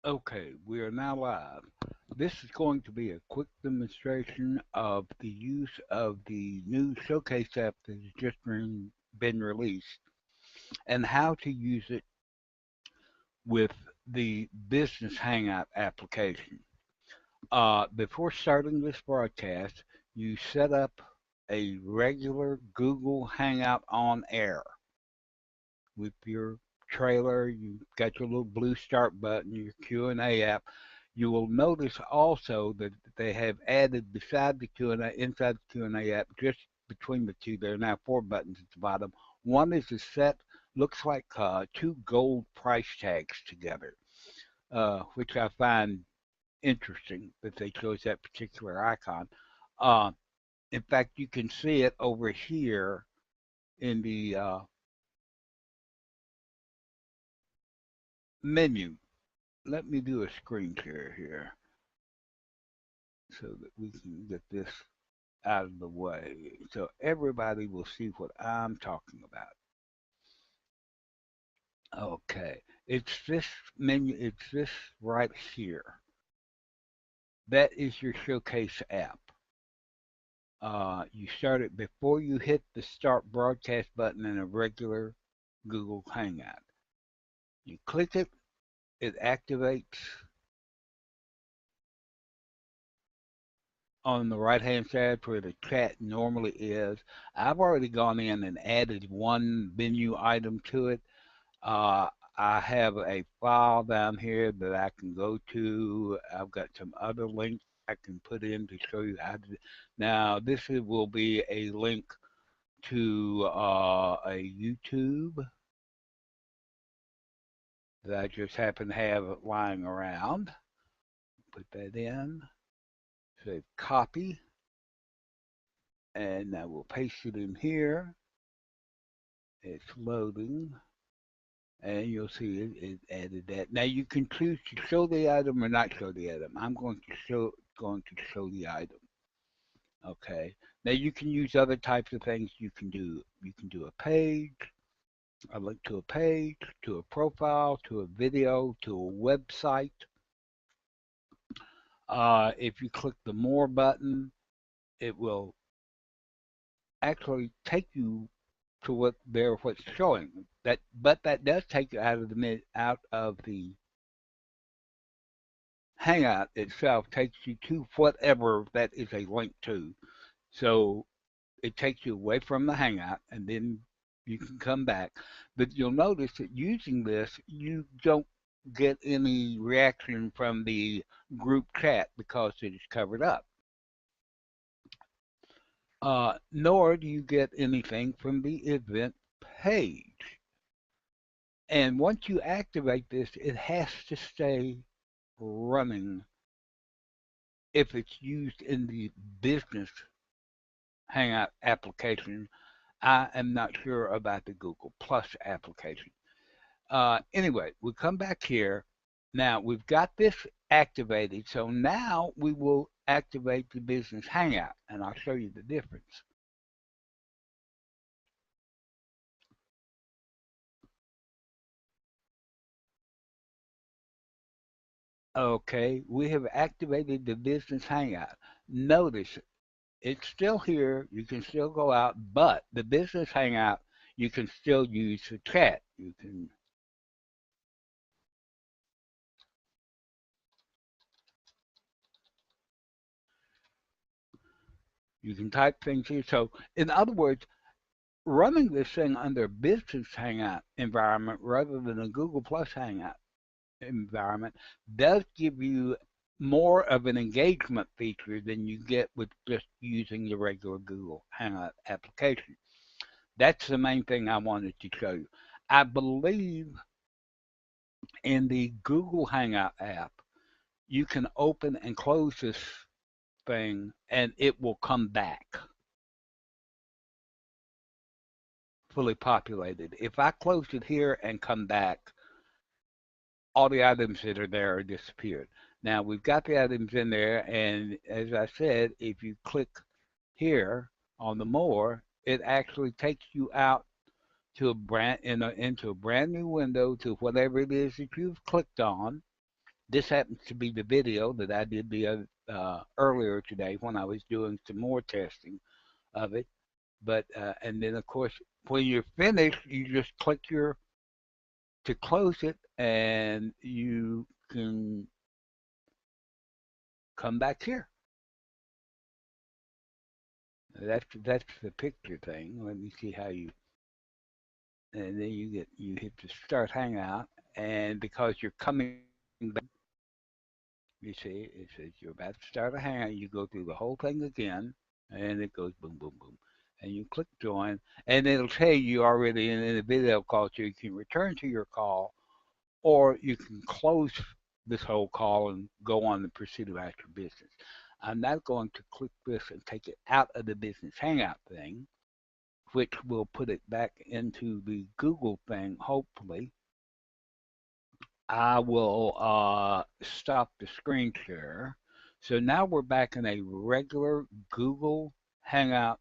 Okay, we are now live. This is going to be a quick demonstration of the use of the new Showcase app that has just been released and how to use it with the Business Hangout application. Before starting this broadcast, you set up a regular Google Hangout on air with your trailer. You got your little blue start button, your Q&A app. You will notice also that they have added beside the Q&A, inside the Q&A app, just between the two, there are now four buttons at the bottom. One is a set, looks like two gold price tags together, which I find interesting that they chose that particular icon. Uh, in fact, you can see it over here in the menu. Let me do a screen share here so that we can get this out of the way so everybody will see what I'm talking about. Okay, it's this menu, it's this right here. That is your Showcase app. You start it before you hit the Start Broadcast button in a regular Google Hangout. You click it, it activates on the right hand side where the chat normally is. I've already gone in and added one menu item to it. Uh, I have a file down here that I can go to. I've got some other links I can put in to show you how to. Now, will be a link to a YouTube that I just happen to have lying around. Put that in, say copy, and I will paste it in here. It's loading. And you'll see it added that. Now you can choose to show the item or not show the item. I'm going to show the item. Okay. Now you can use other types of things. You can do a page, a link to a page, to a profile, to a video, to a website. If you click the more button, it will actually take you to what's showing. That does take you out of the Hangout itself takes you to whatever that is a link to. So it takes you away from the Hangout and then you can come back. But you'll notice that using this, you don't get any reaction from the group chat because it is covered up. Nor do you get anything from the event page. And once you activate this, it has to stay running if it's used in the business Hangout application. I am not sure about the Google Plus application. Anyway, we come back here. Now we've got this activated, so now we will activate the business Hangout, and I'll show you the difference. Okay, we have activated the business Hangout. Notice it's still here. You can still go out, but the business Hangout you can still use for chat. You can type things here. So in other words, running this thing under a business Hangout environment rather than a Google Plus Hangout environment does give you more of an engagement feature than you get with just using the regular Google Hangout application. That's the main thing I wanted to show you. I believe in the Google Hangout app, you can open and close this thing and it will come back fully populated. If I close it here and come back, all the items that are there are disappeared. Now we've got the items in there, and as I said, if you click here on the more, it actually takes you out into a brand new window to whatever it is that you've clicked on, This happens to be the video that I did earlier today when I was doing some more testing of it. But and then of course when you're finished, you just click your to close it, and you can come back here. That's the picture thing. Let me see how you, and then you hit the start hangout, and because you're coming back, you see it says you're about to start a hangout. You go through the whole thing again, and it goes boom, boom, boom, and you click join, and it'll tell you already in the video call, so you can return to your call, or you can close this whole call and go on and proceed about your business. I'm not going to click this and take it out of the business hangout thing, which will put it back into the Google thing, hopefully. I will stop the screen share. So now we're back in a regular Google Hangout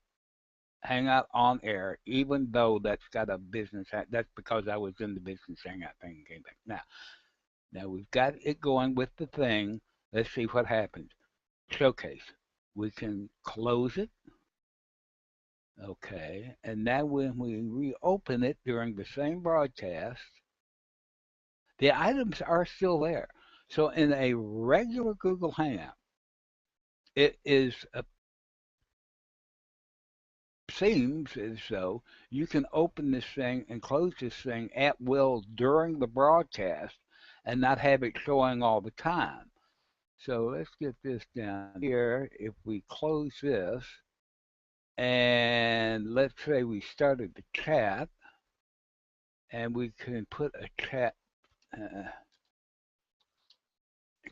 on air, even though that's got a business. That's because I was in the business hangout thing and came back. Now we've got it going with the thing. Let's see what happens. Showcase. We can close it. Okay. And now when we reopen it during the same broadcast, the items are still there. So in a regular Google Hangout, it is seems as though you can open this thing and close this thing at will during the broadcast and not have it showing all the time. So let's get this down here. If we close this, and let's say we started the chat, and we can put a uh,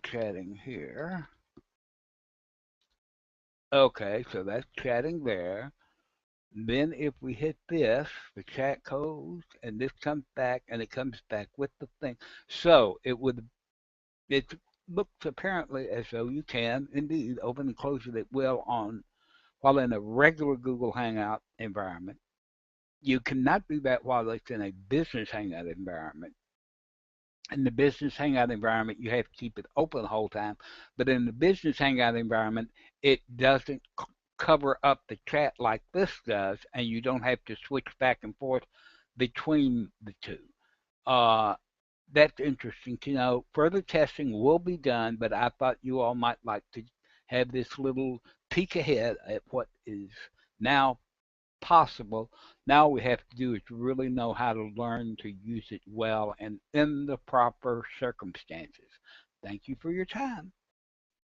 chatting here. Okay, so that's chatting there. Then if we hit this, the chat goes, and this comes back, and it comes back with the thing. So it looks apparently as though you can indeed open and close it at will on while in a regular Google Hangout environment. You cannot do that while it's in a business Hangout environment. In the business Hangout environment, you have to keep it open the whole time. But in the business Hangout environment, it doesn't cover up the chat like this does, and you don't have to switch back and forth between the two. Uh, that's interesting to know. Further testing will be done, but I thought you all might like to have this little peek ahead at what is now possible. Now we have to do is really know how to learn to use it well and in the proper circumstances. Thank you for your time.